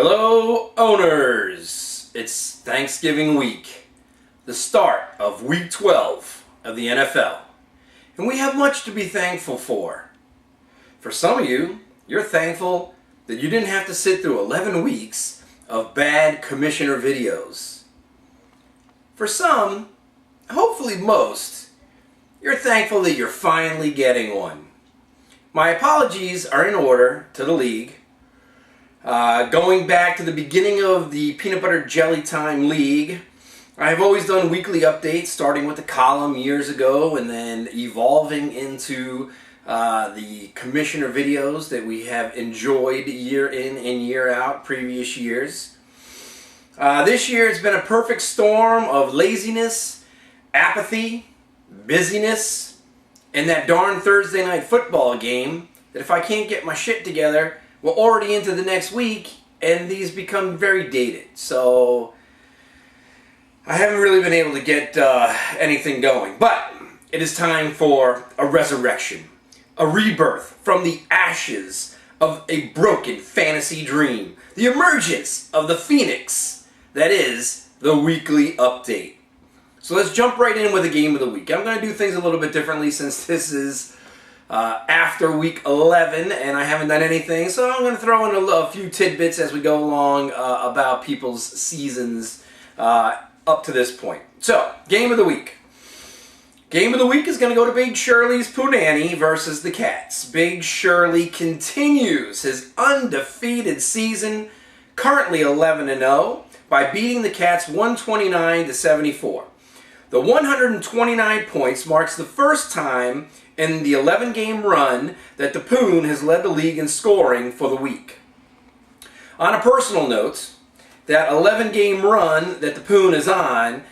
Hello, owners! It's Thanksgiving week, the start of week 12 of the NFL, and we have much to be thankful for. For some of you, you're thankful that you didn't have to sit through 11 weeks of bad commissioner videos. For some, hopefully most, you're thankful that you're finally getting one. My apologies are in order to the league. Going back to the beginning of the Peanut Butter Jelly Time League, I've always done weekly updates, starting with the column years ago and then evolving into the commissioner videos that we have enjoyed year in and year out previous years. This year it's been a perfect storm of laziness, apathy, busyness, and that darn Thursday night football game that if I can't get my shit together, we're already into the next week, and these become very dated. So I haven't really been able to get anything going. But it is time for a resurrection, a rebirth from the ashes of a broken fantasy dream, the emergence of the phoenix that is the weekly update. So let's jump right in with the game of the week. I'm going to do things a little bit differently since this is after week 11 and I haven't done anything, so I'm going to throw in a few tidbits as we go along about people's seasons up to this point. So, game of the week. Game of the week is going to go to Big Shirley's Punani versus the Cats. Big Shirley continues his undefeated season, currently 11-0, by beating the Cats 129-74. The 129 points marks the first time in the 11-game run that the Poon has led the league in scoring for the week. On a personal note, that 11-game run that the Poon is on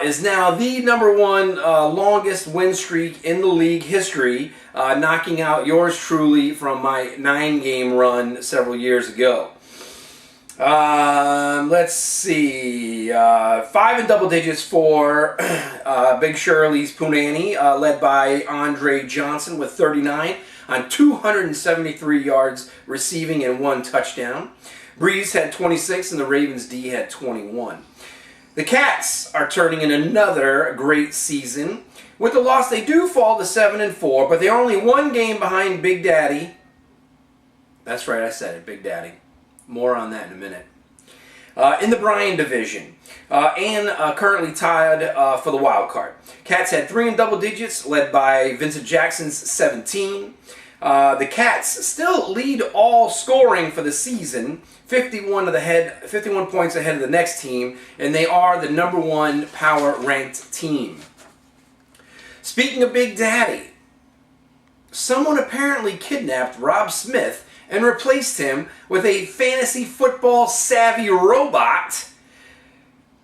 is now the #1 longest win streak in the league history, knocking out yours truly from my 9-game run several years ago. Let's see, 5 in double digits for Big Shirley's Punani, led by Andre Johnson with 39 on 273 yards receiving and 1 touchdown. Breeze had 26 and the Ravens D had 21. The Cats are turning in another great season. With the loss, they do fall to 7-4, but they're only 1 game behind Big Daddy. That's right, I said it, Big Daddy. More on that in a minute. In the Bryan division, and currently tied for the wild card. Cats had 3 in double digits, led by Vincent Jackson's 17. The Cats still lead all scoring for the season, 51 points ahead of the next team, and they are the #1 power-ranked team. Speaking of Big Daddy, someone apparently kidnapped Rob Smith and replaced him with a fantasy football savvy robot.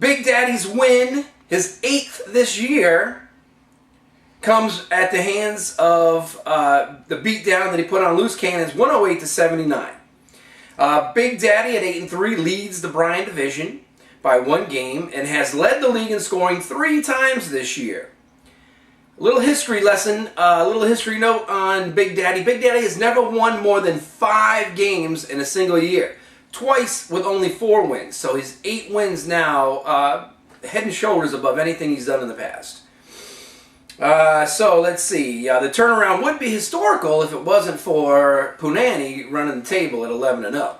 Big Daddy's win, his 8th this year, comes at the hands of the beatdown that he put on Loose Cannons, 108-79. Big Daddy at 8-3 leads the Bryan division by 1 game and has led the league in scoring 3 times this year. A little history lesson, a little history note on Big Daddy. Big Daddy has never won more than 5 games in a single year. Twice with only 4 wins. So his 8 wins now, head and shoulders above anything he's done in the past. So let's see. The turnaround would be historical if it wasn't for Punani running the table at 11-0.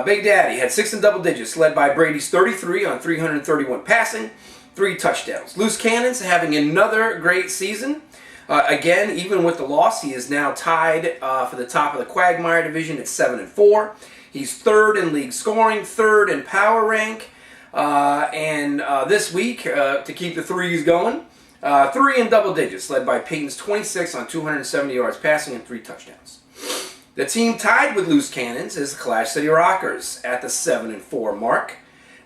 Big Daddy had 6 in double digits, led by Brady's 33 on 331 passing, 3 touchdowns. Loose Cannons having another great season. Again, even with the loss, he is now tied for the top of the Quagmire division at 7-4. He's 3rd in league scoring, 3rd in power rank, and this week, to keep the 3s going, 3 in double digits, led by Peyton's 26 on 270 yards passing and 3 touchdowns. The team tied with Loose Cannons is the Clash City Rockers at the 7-4 mark.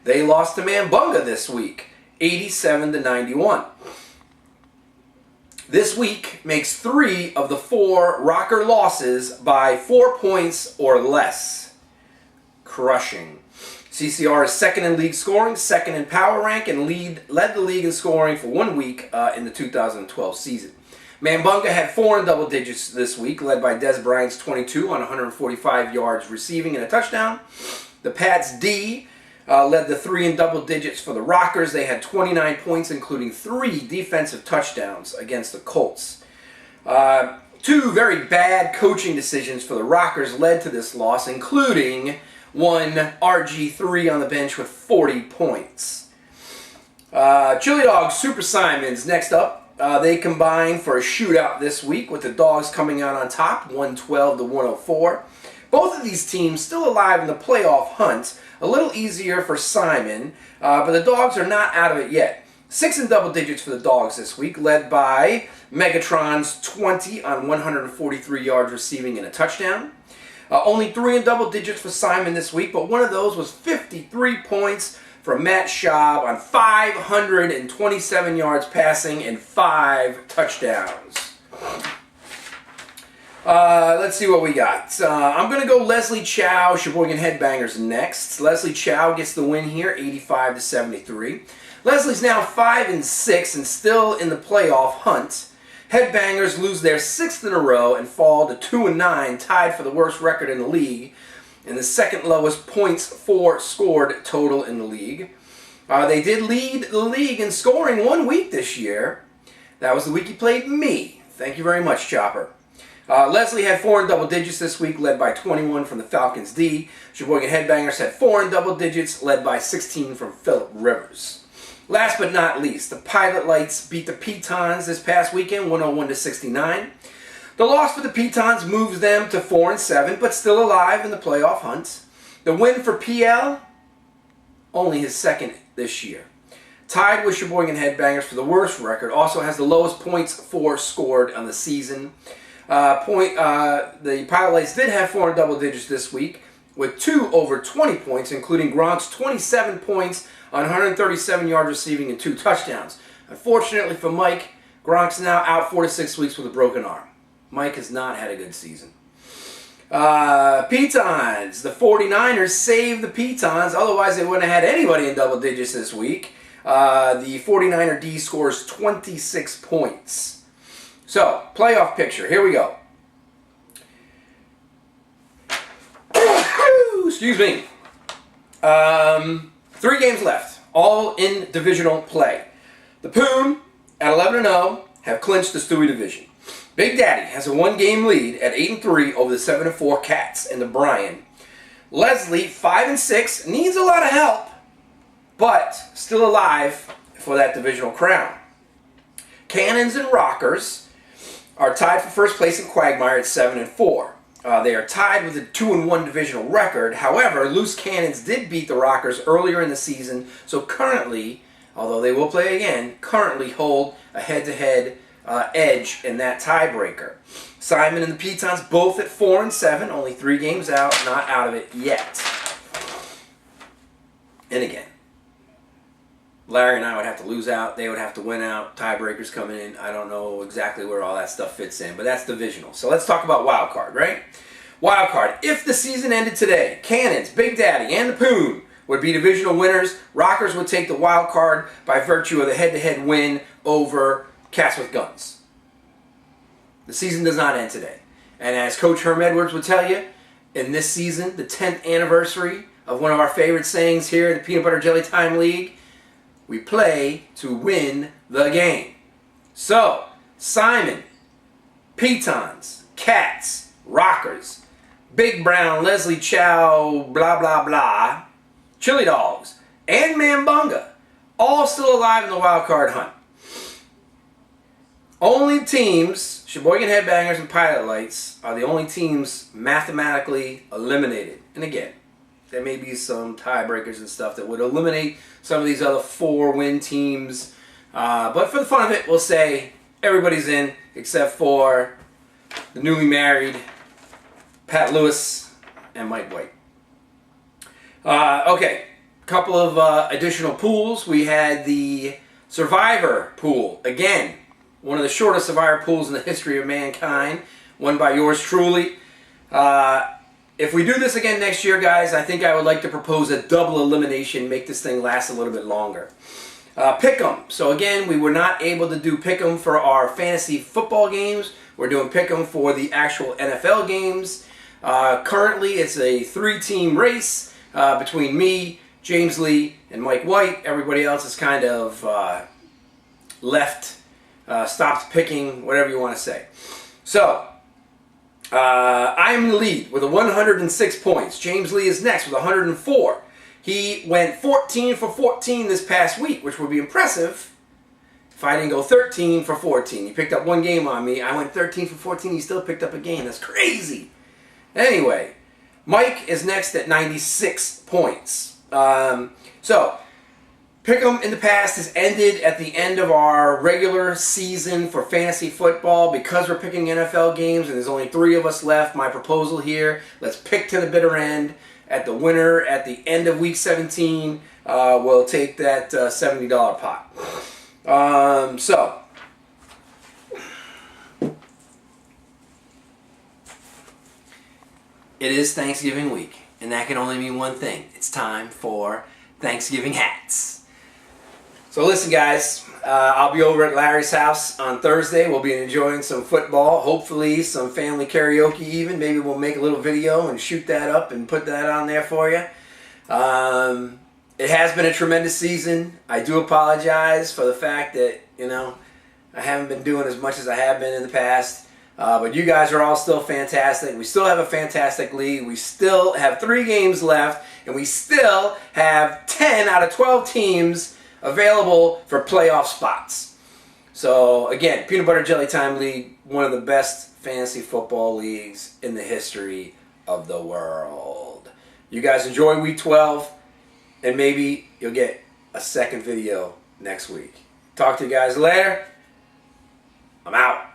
They lost to Mambunga this week, 87-91. This week makes 3 of the 4 Rocker losses by 4 points or less. Crushing. CCR is 2nd in league scoring, 2nd in power rank, and led the league in scoring for 1 week in the 2012 season. Mambunga had 4 in double digits this week, led by Des Bryant's 22 on 145 yards receiving and a touchdown. The Pats D led the 3 in double digits for the Rockers. They had 29 points, including 3 defensive touchdowns against the Colts. 2 very bad coaching decisions for the Rockers led to this loss, including one RG3 on the bench with 40 points. Chili Dogs Super Simons next up. They combined for a shootout this week with the Dogs coming out on top, 112 to 104. Both of these teams still alive in the playoff hunt. A little easier for Simon, but the Dogs are not out of it yet. 6 in double digits for the Dogs this week, led by Megatron's 20 on 143 yards receiving and a touchdown. Only 3 in double digits for Simon this week, but one of those was 53 points from Matt Schaub on 527 yards passing and 5 touchdowns. Let's see what we got. I'm going to go Leslie Chow, Sheboygan Headbangers next. Leslie Chow gets the win here, 85 to 73. Leslie's now 5-6 and still in the playoff hunt. Headbangers lose their 6th in a row and fall to 2-9, tied for the worst record in the league, and the second lowest points for scored total in the league. They did lead the league in scoring one week this year. That was the week he played me. Thank you very much, Chopper. Leslie had 4 in double digits this week, led by 21 from the Falcons D. Sheboygan Headbangers had 4 in double digits, led by 16 from Phillip Rivers. Last but not least, the Pilot Lights beat the Pitons this past weekend, 101 to 69. The loss for the Pitons moves them to 4-7, but still alive in the playoff hunt. The win for PL, only his 2nd this year. Tied with Sheboygan Headbangers for the worst record, also has the lowest points for scored on the season. The Pilot Lights did have 4 in double digits this week, with 2 over 20 points, including Gronk's 27 points on 137 yards receiving and 2 touchdowns. Unfortunately for Mike, Gronk's now out 4 to 6 weeks with a broken arm. Mike has not had a good season. Pitons. The 49ers saved the Pitons. Otherwise, they wouldn't have had anybody in double digits this week. The 49er D scores 26 points. So, playoff picture. Here we go. Excuse me. 3 games left. All in divisional play. The Poon, at 11-0, have clinched the Stewie division. Big Daddy has a 1-game lead at 8-3 over the 7-4 Cats and the Bryan. Leslie, 5-6, needs a lot of help, but still alive for that divisional crown. Cannons and Rockers are tied for first place in Quagmire at 7-4. They are tied with a 2-1 divisional record. However, Loose Cannons did beat the Rockers earlier in the season, so currently, although they will play again, currently hold a head-to-head edge in that tiebreaker. Simon and the Pitons both at 4-7, only 3 games out, not out of it yet. And again, Larry and I would have to lose out, they would have to win out, tiebreakers coming in. I don't know exactly where all that stuff fits in, but that's divisional. So let's talk about wild card, right? Wild card. If the season ended today, Cannons, Big Daddy, and the Poon would be divisional winners. Rockers would take the wild card by virtue of the head-to-head win over Cats with Guns. The season does not end today. And as Coach Herm Edwards would tell you, in this season, the 10th anniversary of one of our favorite sayings here in the Peanut Butter Jelly Time League, we play to win the game. So, Simon, Pitons, Cats, Rockers, Big Brown, Leslie Chow, blah, blah, blah, Chili Dogs, and Mambunga, all still alive in the wild card hunt. Only teams, Sheboygan Headbangers and Pilot Lights, are the only teams mathematically eliminated. And again, there may be some tiebreakers and stuff that would eliminate some of these other 4-win teams. But for the fun of it, we'll say everybody's in except for the newly married Pat Lewis and Mike White. Okay, couple of additional pools. We had the Survivor pool. Again, one of the shortest Survivor pools in the history of mankind, won by yours truly. If we do this again next year, guys, I think I would like to propose a double elimination, make this thing last a little bit longer. Pick'em. So again, we were not able to do Pick'em for our fantasy football games. We're doing Pick'em for the actual NFL games. Currently, it's a 3-team race between me, James Lee, and Mike White. Everybody else is kind of stopped picking, whatever you want to say. So, I'm in the lead with 106 points. James Lee is next with 104. He went 14 for 14 this past week, which would be impressive if I didn't go 13 for 14. He picked up one game on me. I went 13 for 14. He still picked up a game. That's crazy. Anyway, Mike is next at 96 points. So, Pick'em in the past has ended at the end of our regular season for fantasy football. Because we're picking NFL games and there's only 3 of us left, my proposal here, let's pick to the bitter end. At the winner at the end of week 17, we'll take that $70 pot. So, it is Thanksgiving week, and that can only mean one thing. It's time for Thanksgiving hats. So listen, guys, I'll be over at Larry's house on Thursday. We'll be enjoying some football, hopefully some family karaoke even. Maybe we'll make a little video and shoot that up and put that on there for you. It has been a tremendous season. I do apologize for the fact that, I haven't been doing as much as I have been in the past. But you guys are all still fantastic. We still have a fantastic league. We still have 3 games left, and we still have 10 out of 12 teams available for playoff spots. So again, Peanut Butter Jelly Time League, one of the best fantasy football leagues in the history of the world. You guys enjoy week 12, and maybe you'll get a second video next week. Talk to you guys later. I'm out.